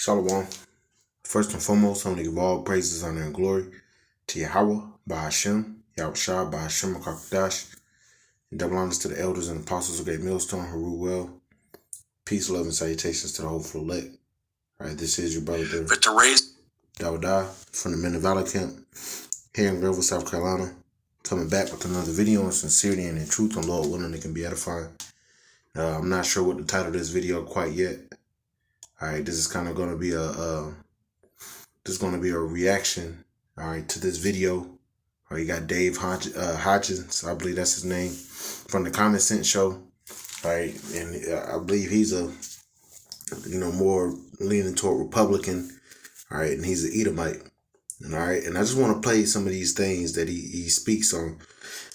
Shalom. First and foremost, I want to give all praises, honor, and glory to Yahweh, Bahashem, Yahushua, Bahashem, Kakadash, and double honors to the elders and apostles of Great Millstone who rule well. Peace, love, and salutations to the hopeful elect. All right, this is your brother, Dawada, from the Men of Valor Camp, here in Greenville, South Carolina, coming back with another video on sincerity and in truth, on Lord willing it can be edifying. I'm not sure what the title of this video quite yet. All right, this is kind of going to be a reaction, all right, to this video. All right, you got Dave Hodgins, I believe that's his name, from the Common Sense Show. All right, and I believe he's more leaning toward Republican. All right, and he's an Edomite. And all right, and I just want to play some of these things that he speaks on.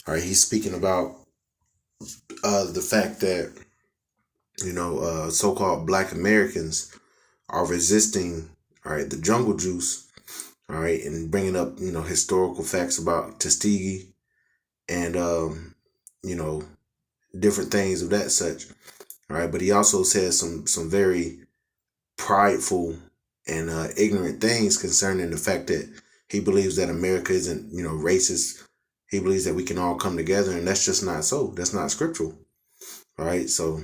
All right, he's speaking about the fact that so-called Black Americans are resisting, all right, the jungle juice, all right, and bringing up, historical facts about Tuskegee and, different things of that such, all right. But he also says some very prideful and ignorant things concerning the fact that he believes that America isn't, racist. He believes that we can all come together, and that's just not so. That's not scriptural, all right. So,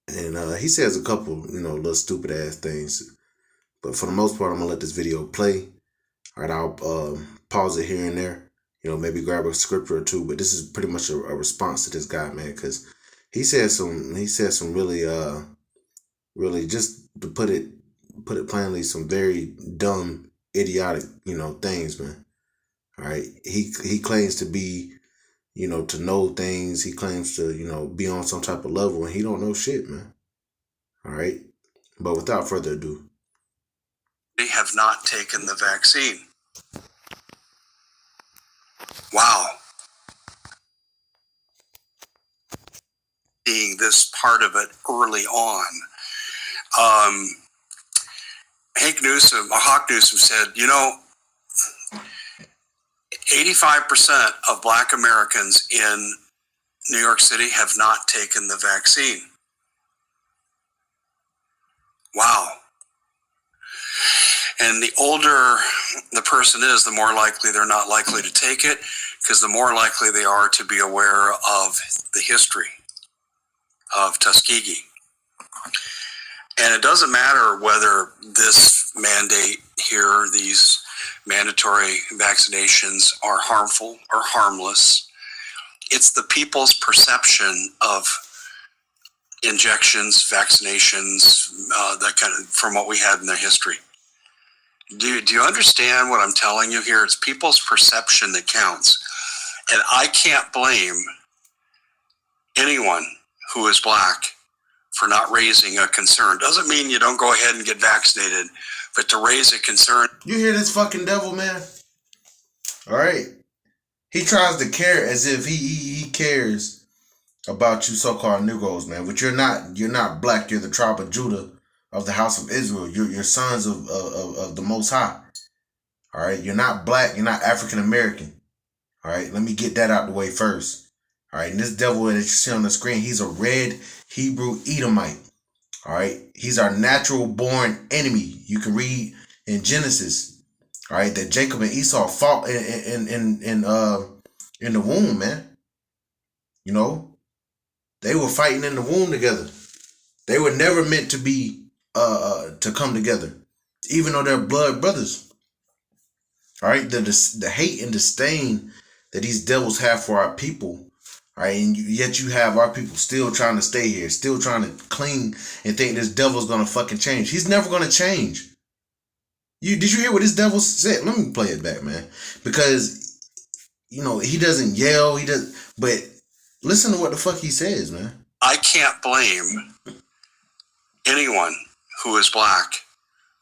and he says a couple, little stupid ass things. But for the most part, I'm going to let this video play. All right, I'll pause it here and there. Maybe grab a scripture or two. But this is pretty much a response to this guy, man. Because he said some really, just to put it plainly, some very dumb, idiotic, things, man. All right, he claims to be, to know things. He claims to, be on some type of level. And he don't know shit, man. All right. But without further ado. They have not taken the vaccine. Wow. Being this part of it early on. Hawk Newsom said, 85% of Black Americans in New York City have not taken the vaccine. Wow. And the older the person is, the more likely they're not likely to take it, because the more likely they are to be aware of the history of Tuskegee. And it doesn't matter whether this mandate here, these mandatory vaccinations, are harmful or harmless. It's the people's perception of injections, vaccinations, that kind of, from what we had in their history. Do you understand what I'm telling you here? It's people's perception that counts. And I can't blame anyone who is Black for not raising a concern. Doesn't mean you don't go ahead and get vaccinated, but to raise a concern. You hear this fucking devil, man? All right. He tries to care as if he cares about you so-called Negroes, man. But you're not Black. You're the tribe of Judah, of the house of Israel. You're sons of the Most High. All right. You're not Black. You're not African American. All right. Let me get that out the way first. All right. And this devil that you see on the screen, he's a red Hebrew Edomite. All right. He's our natural born enemy. You can read in Genesis. All right. That Jacob and Esau fought in the womb, man. They were fighting in the womb together. They were never meant to be to come together, even though they're blood brothers. All right, the hate and disdain that these devils have for our people. All right, and yet you have our people still trying to stay here, still trying to cling and think this devil's gonna fucking change. He's never gonna change. Did you hear what this devil said? Let me play it back, man, because he doesn't yell. But listen to what the fuck he says, man. I can't blame anyone who is Black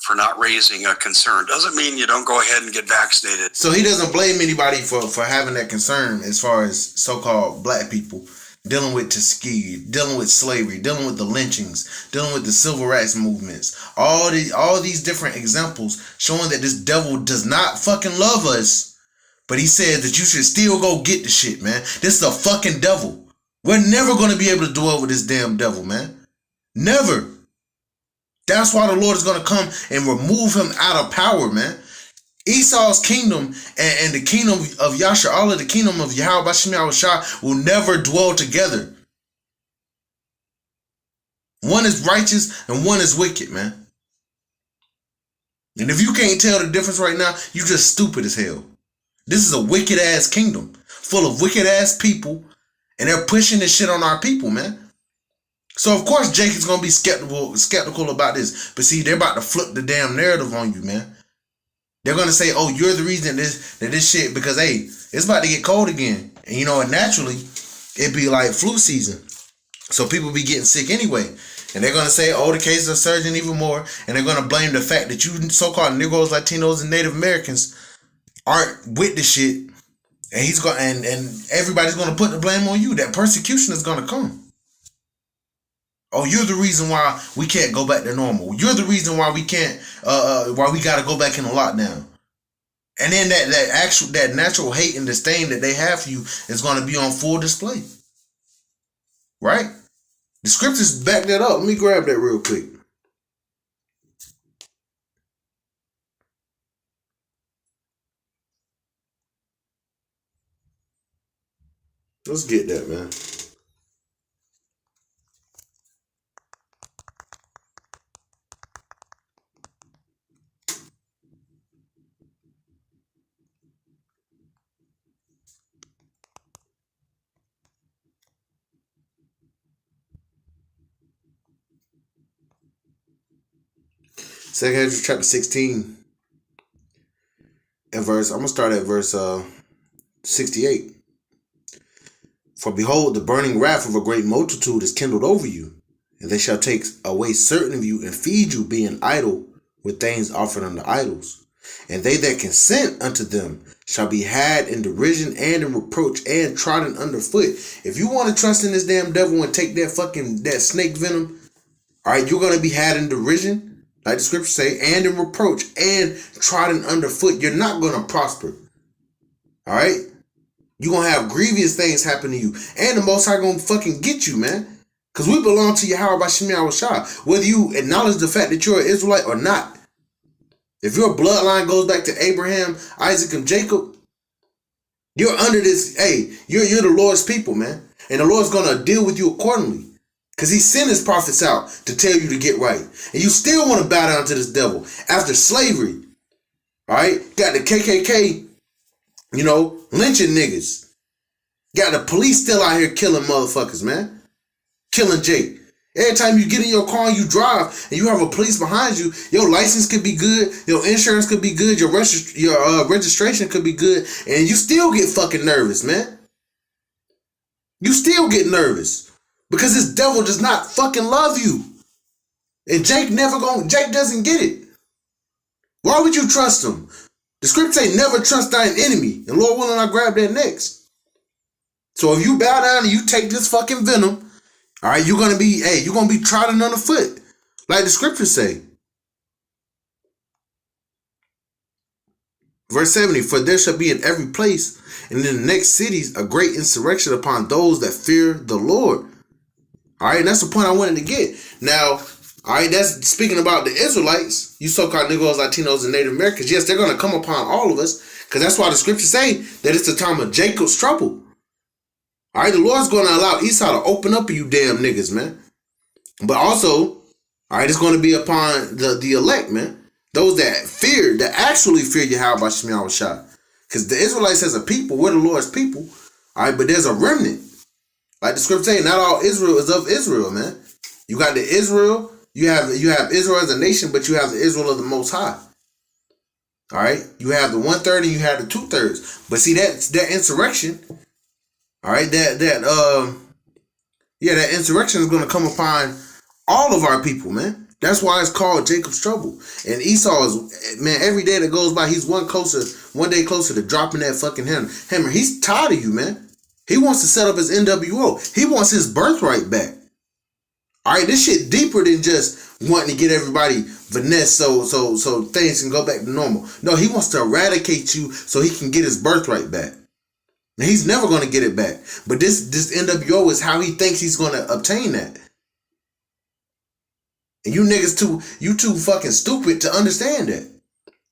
for not raising a concern. Doesn't mean you don't go ahead and get vaccinated. So he doesn't blame anybody for having that concern as far as so-called Black people dealing with Tuskegee, dealing with slavery, dealing with the lynchings, dealing with the civil rights movements. All these different examples showing that this devil does not fucking love us, but he says that you should still go get the shit, man. This is a fucking devil. We're never going to be able to dwell with this damn devil, man. Never. That's why the Lord is going to come and remove him out of power, man. Esau's kingdom and the kingdom of Yasharallah, the kingdom of Yahweh Bashim Yahushua, will never dwell together. One is righteous and one is wicked, man. And if you can't tell the difference right now, you just stupid as hell. This is a wicked ass kingdom full of wicked ass people, and they're pushing this shit on our people, man. So of course Jake is gonna be skeptical about this. But see, they're about to flip the damn narrative on you, man. They're gonna say, "Oh, you're the reason this shit," because hey, it's about to get cold again, and and naturally, it'd be like flu season, so people be getting sick anyway, and they're gonna say, "Oh, the cases are surging even more," and they're gonna blame the fact that you so-called Negroes, Latinos, and Native Americans aren't with the shit, and he's going and everybody's gonna put the blame on you. That persecution is gonna come. Oh, you're the reason why we can't go back to normal. You're the reason why we can't, why we gotta go back in a lockdown. And then that natural hate and disdain that they have for you is gonna be on full display. Right? The scriptures back that up. Let me grab that real quick. Let's get that, man. Second Ezra chapter 16 and I'm gonna start at verse 68. For behold, the burning wrath of a great multitude is kindled over you, and they shall take away certain of you and feed you, being idle with things offered unto idols. And they that consent unto them shall be had in derision and in reproach and trodden underfoot. If you want to trust in this damn devil and take that snake venom, all right, you're gonna be had in derision, like the scriptures say, and in reproach and trodden underfoot. You're not gonna prosper. All right. You're going to have grievous things happen to you. And the Most High going to fucking get you, man. Because we belong to Yahweh Bashim Yahushua. Whether you acknowledge the fact that you're an Israelite or not. If your bloodline goes back to Abraham, Isaac, and Jacob, you're under this, hey, you're the Lord's people, man. And the Lord's going to deal with you accordingly. Because he sent his prophets out to tell you to get right. And you still want to bow down to this devil after slavery. All right? Got the KKK, lynching niggas. Got the police still out here killing motherfuckers, man. Killing Jake. Every time you get in your car and you drive and you have a police behind you, your license could be good, your insurance could be good, your registration could be good, and you still get fucking nervous, man. You still get nervous because this devil does not fucking love you. And Jake doesn't get it. Why would you trust him? The scripture say never trust thine enemy. And Lord willing, I'll grab that next. So if you bow down and you take this fucking venom, all right, you're going to be trodden underfoot. Like the scriptures say. Verse 70, for there shall be in every place and in the next cities a great insurrection upon those that fear the Lord. All right, and that's the point I wanted to get. Now, all right, that's speaking about the Israelites, you so-called Negroes, Latinos, and Native Americans. Yes, they're going to come upon all of us because that's why the scriptures say that it's the time of Jacob's trouble. All right, the Lord's going to allow Esau to open up you damn niggas, man. But also, all right, it's going to be upon the elect, man. Those that actually fear Yahweh Bashim Yahushua. Because the Israelites as a people, we're the Lord's people. All right, but there's a remnant. Like the scripture say, not all Israel is of Israel, man. You got the Israel. You have Israel as a nation, but you have the Israel of the Most High. All right, you have the 1/3 and you have the 2/3. But see that insurrection. All right, that insurrection is going to come upon all of our people, man. That's why it's called Jacob's trouble. And Esau is, man, every day that goes by, he's one day closer to dropping that fucking hammer. He's tired of you, man. He wants to set up his NWO. He wants his birthright back. All right, this shit deeper than just wanting to get everybody finesse so things can go back to normal. No, he wants to eradicate you so he can get his birthright back. And he's never going to get it back. But this NWO is how he thinks he's going to obtain that. And you niggas too fucking stupid to understand that.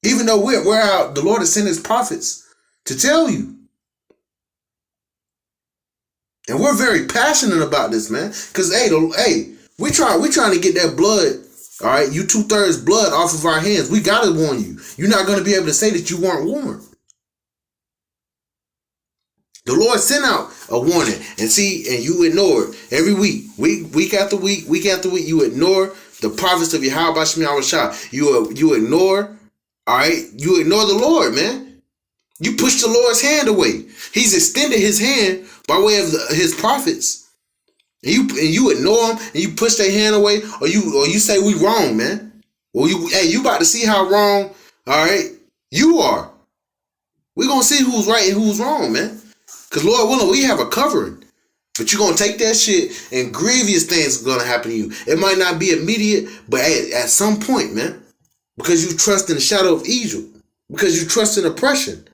Even though we're out, the Lord has sent his prophets to tell you. And we're very passionate about this, man. Cause we trying to get that blood, all right, you 2/3 blood off of our hands. We gotta warn you. You're not gonna be able to say that you weren't warned. The Lord sent out a warning, and you ignore it every week after week, you ignore the prophets of Yahweh Shemi Shah. You ignore, all right, you ignore the Lord, man. You push the Lord's hand away. He's extended his hand by way of his prophets. And you ignore them and you push their hand away, or you say we wrong, man. Well, you about to see how wrong, all right, you are. We're gonna see who's right and who's wrong, man. Cause Lord willing, we have a covering. But you're gonna take that shit and grievous things are gonna happen to you. It might not be immediate, but at some point, man. Because you trust in the shadow of evil. Because you trust in oppression.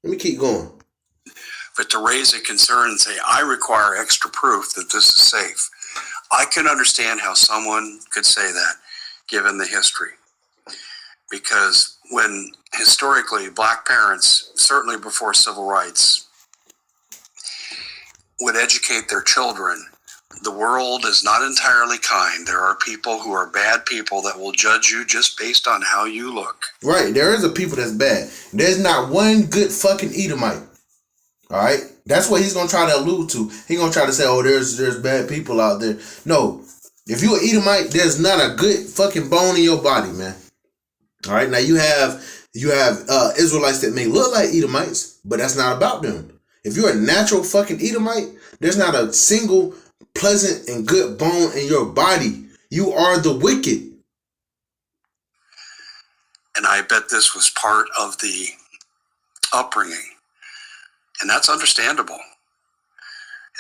Let me keep going. But to raise a concern and say, I require extra proof that this is safe. I can understand how someone could say that, given the history. Because when historically black parents, certainly before civil rights, would educate their children, the world is not entirely kind. There are people who are bad people that will judge you just based on how you look. Right, there is a people that's bad. There's not one good fucking Edomite. All right, that's what he's gonna try to allude to. He's gonna try to say, "Oh, there's bad people out there." No, if you're an Edomite, there's not a good fucking bone in your body, man. All right, now you have Israelites that may look like Edomites, but that's not about them. If you're a natural fucking Edomite, there's not a single pleasant and good bone in your body. You are the wicked. And I bet this was part of the upbringing. And that's understandable.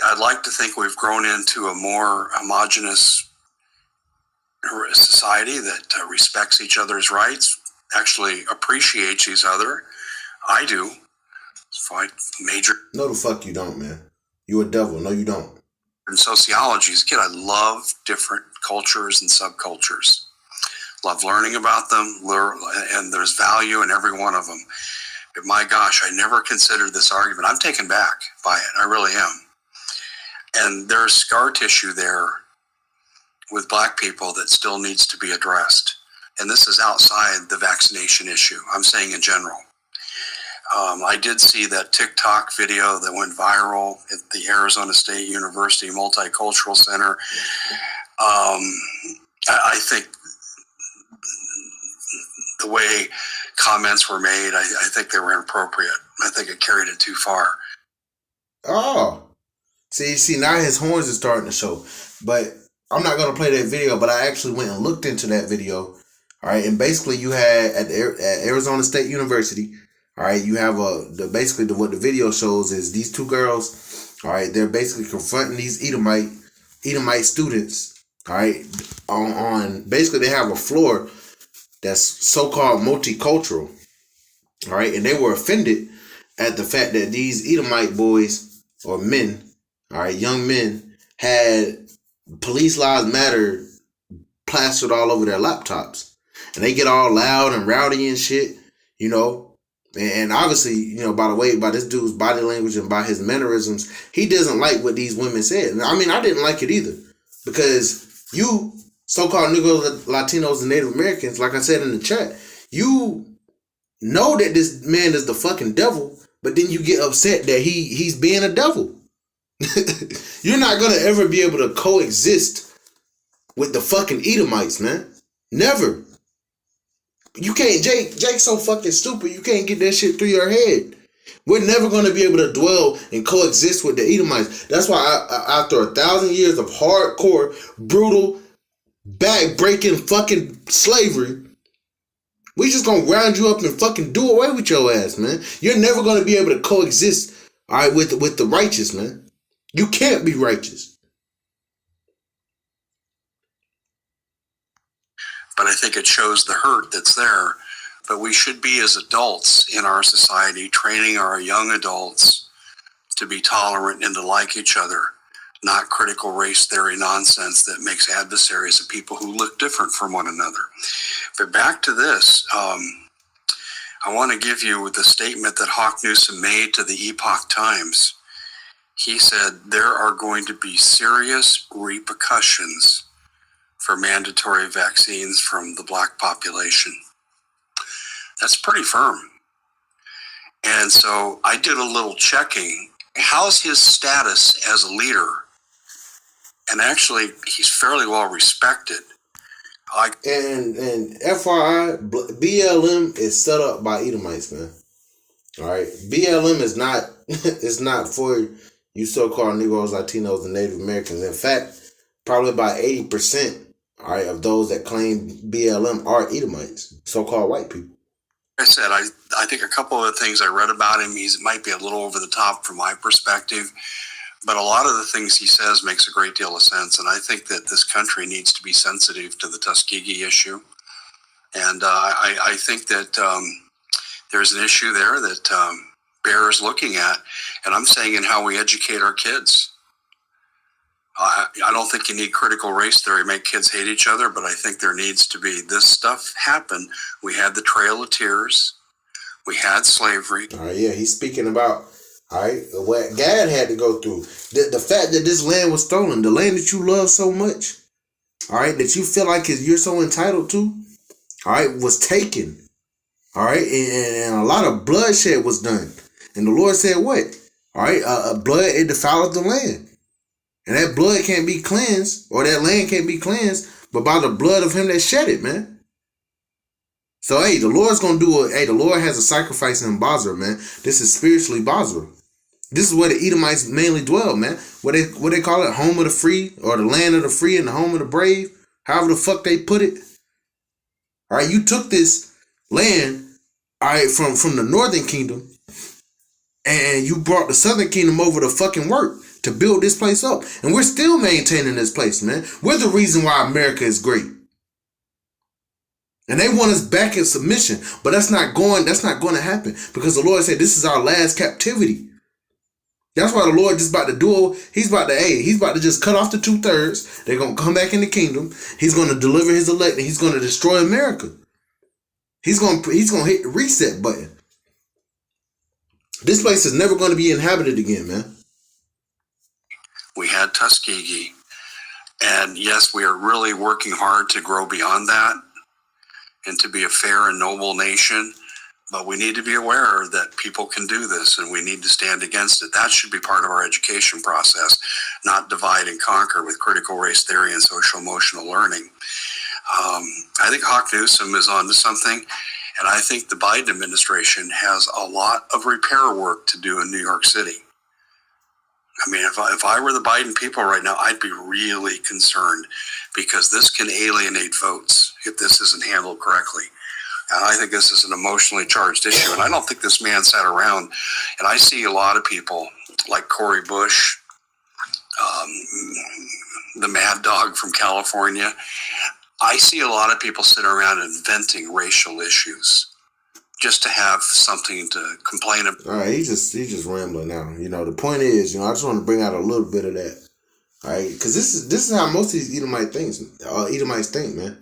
I'd like to think we've grown into a more homogenous society that respects each other's rights, actually appreciates each other. I do. No, the fuck you don't, man. You a devil. No, you don't. In sociology, as a kid, I love different cultures and subcultures. Love learning about them, and there's value in every one of them. But my gosh, I never considered this argument. I'm taken back by it. I really am. And there's scar tissue there with black people that still needs to be addressed. And this is outside the vaccination issue. I'm saying in general. I did see that TikTok video that went viral at the Arizona State University Multicultural Center. I think the way comments were made, I think they were inappropriate. I think it carried it too far. Oh. See, now his horns are starting to show. But I'm not going to play that video, but I actually went and looked into that video. All right, and basically you had at Arizona State University, all right, you have what the video shows is these two girls, all right, they're basically confronting these Edomite students, all right, on basically they have a floor that's so-called multicultural, all right, and they were offended at the fact that these Edomite boys or men, all right, young men, had Police Lives Matter plastered all over their laptops, and they get all loud and rowdy and shit, you know. And obviously, you know, by this dude's body language and by his mannerisms, he doesn't like what these women said. I mean, I didn't like it either. Because you, so-called Negro, Latinos, and Native Americans, like I said in the chat, you know that this man is the fucking devil, but then you get upset that he's being a devil. You're not going to ever be able to coexist with the fucking Edomites, man. Never. You can't, Jake's so fucking stupid, you can't get that shit through your head. We're never going to be able to dwell and coexist with the Edomites. That's why after 1,000 years of hardcore, brutal, back-breaking fucking slavery, we just going to round you up and fucking do away with your ass, man. You're never going to be able to coexist, all right, with the righteous, man. You can't be righteous. But I think it shows the hurt that's there. But we should be, as adults in our society, training our young adults to be tolerant and to like each other, not critical race theory nonsense that makes adversaries of people who look different from one another. But back to this, I want to give you the statement that Hawk Newsom made to the Epoch Times. He said there are going to be serious repercussions for mandatory vaccines from the black population. That's pretty firm. And so I did a little checking. How's his status as a leader? And actually, he's fairly well respected. And FYI, BLM is set up by Edomites, man. All right, BLM is not it's not for you so-called Negroes, Latinos, and Native Americans. In fact, probably about 80%, all right, of those that claim BLM are Edomites, so-called white people. Like I said, I think a couple of the things I read about him, he might be a little over the top from my perspective, but a lot of the things he says makes a great deal of sense, and I think that this country needs to be sensitive to the Tuskegee issue, and I think that there's an issue there that Bear is looking at, and I'm saying in how we educate our kids. I don't think you need critical race theory to make kids hate each other, but I think there needs to be, this stuff happened. We had the Trail of Tears. We had slavery. All right, yeah, he's speaking about, all right, what Gad had to go through. The fact that this land was stolen, the land that you love so much, all right, that you feel like you're so entitled to, all right, was taken. All right, and a lot of bloodshed was done. And the Lord said what? All right, blood, it defileth the land. And that blood can't be cleansed, or that land can't be cleansed, but by the blood of him that shed it, man. So, hey, the Lord's going to the Lord has a sacrifice in Basra, man. This is spiritually Basra. This is where the Edomites mainly dwell, man. What they call it, home of the free, or the land of the free and the home of the brave, however the fuck they put it. All right, you took this land, all right, from the northern kingdom, and you brought the southern kingdom over to fucking work to build this place up. And we're still maintaining this place, man. We're the reason why America is great. And they want us back in submission, but that's not going to happen, because the Lord said this is our last captivity. That's why the Lord just about to do, he's about to just cut off the 2/3. They're going to come back in the kingdom. He's going to deliver his elect, and he's going to destroy America. He's going to hit the reset button. This place is never going to be inhabited again, man. We had Tuskegee, and yes, we are really working hard to grow beyond that and to be a fair and noble nation, but we need to be aware that people can do this, and we need to stand against it. That should be part of our education process, not divide and conquer with critical race theory and social emotional learning. I think Hawk Newsom is onto something, and I think the Biden administration has a lot of repair work to do in New York City. I mean, if I were the Biden people right now, I'd be really concerned, because this can alienate votes if this isn't handled correctly. And I think this is an emotionally charged issue. And I don't think this man sat around. And I see a lot of people like Cori Bush, the Mad Dog from California. I see a lot of people sitting around inventing racial issues just to have something to complain about. All right, he's just rambling now. You know, the point is, I just want to bring out a little bit of that. All right, because this is how most of these Edomites think, man.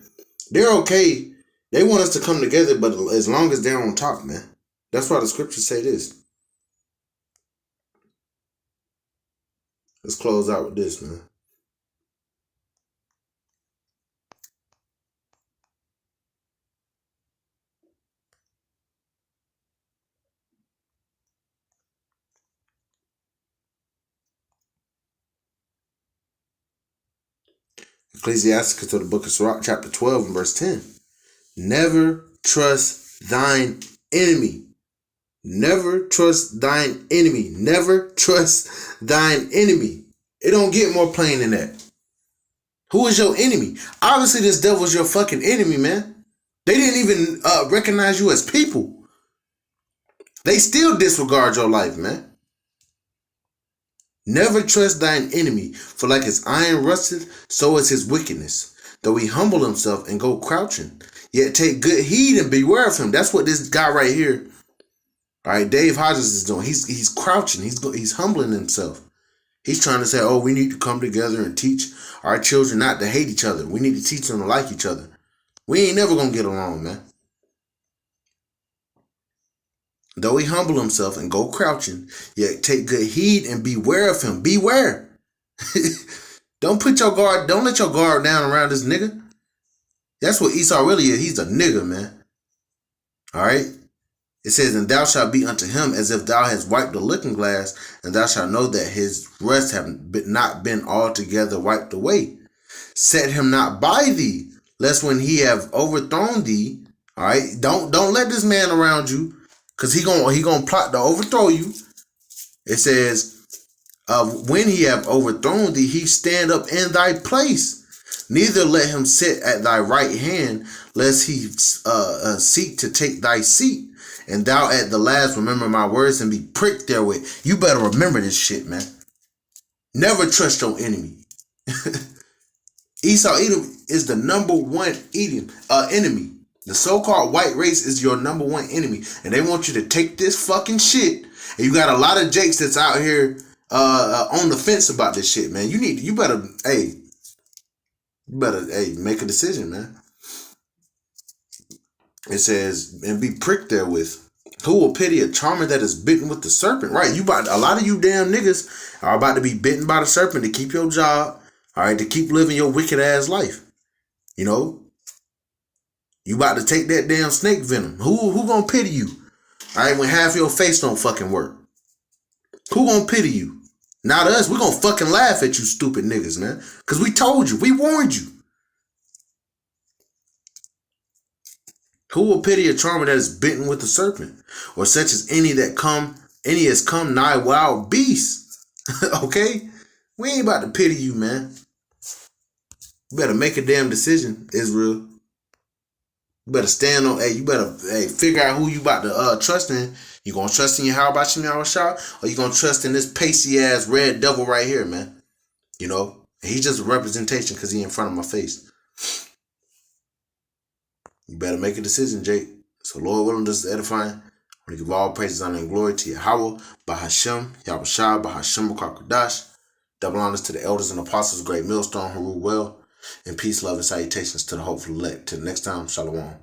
They're okay. They want us to come together, but as long as they're on top, man. That's why the scriptures say this. Let's close out with this, man. Ecclesiasticus to the book of Sirach, chapter 12 and verse 10. Never trust thine enemy. Never trust thine enemy. Never trust thine enemy. It don't get more plain than that. Who is your enemy? Obviously, this devil's your fucking enemy, man. They didn't even recognize you as people. They still disregard your life, man. Never trust thine enemy, for like his iron rusted, so is his wickedness. Though he humble himself and go crouching, yet take good heed and beware of him. That's what this guy right here, all right, Dave Hodges is doing. He's crouching. He's humbling himself. He's trying to say, oh, we need to come together and teach our children not to hate each other. We need to teach them to like each other. We ain't never gonna get along, man. Though he humble himself and go crouching, yet take good heed and beware of him. Beware. Don't let your guard down around this nigga. That's what Esau really is. He's a nigga, man. Alright? It says, and thou shalt be unto him as if thou hast wiped the looking glass, and thou shalt know that his rest have not been altogether wiped away. Set him not by thee, lest when he have overthrown thee, all right, don't let this man around you, because he gonna plot to overthrow you. It says, when he have overthrown thee, he stand up in thy place. Neither let him sit at thy right hand, lest he seek to take thy seat. And thou at the last remember my words and be pricked therewith. You better remember this shit, man. Never trust your enemy. Esau Edom is the number one enemy. The so-called white race is your number one enemy. And they want you to take this fucking shit. And you got a lot of jakes that's out here on the fence about this shit, man. You better make a decision, man. It says, and be pricked therewith. Who will pity a charmer that is bitten with the serpent? Right, a lot of you damn niggas are about to be bitten by the serpent to keep your job, all right, to keep living your wicked ass life. You know, you about to take that damn snake venom. Who gonna pity you? All right, when half your face don't fucking work. Who gonna pity you? Not us. We gonna fucking laugh at you stupid niggas, man. Cause we told you, we warned you. Who will pity a charmer that is bitten with the serpent, or such as any has come nigh wild beasts? Okay, we ain't about to pity you, man. You better make a damn decision, Israel. You better stand on. You better figure out who you about to trust in. You gonna trust in Yahweh Shem Yahushua, or you gonna trust in this pasty ass red devil right here, man? You know, he's just a representation because he in front of my face. You better make a decision, Jake. So Lord willing, this is edifying. I want to give all praises, honor, and glory to Yahweh, Bahashem, Yahushua, Bahashem, Kodash. Double honors to the elders and apostles, great millstone who rule well. And peace, love, and salutations to the hopeful elect. Till next time, Shalom.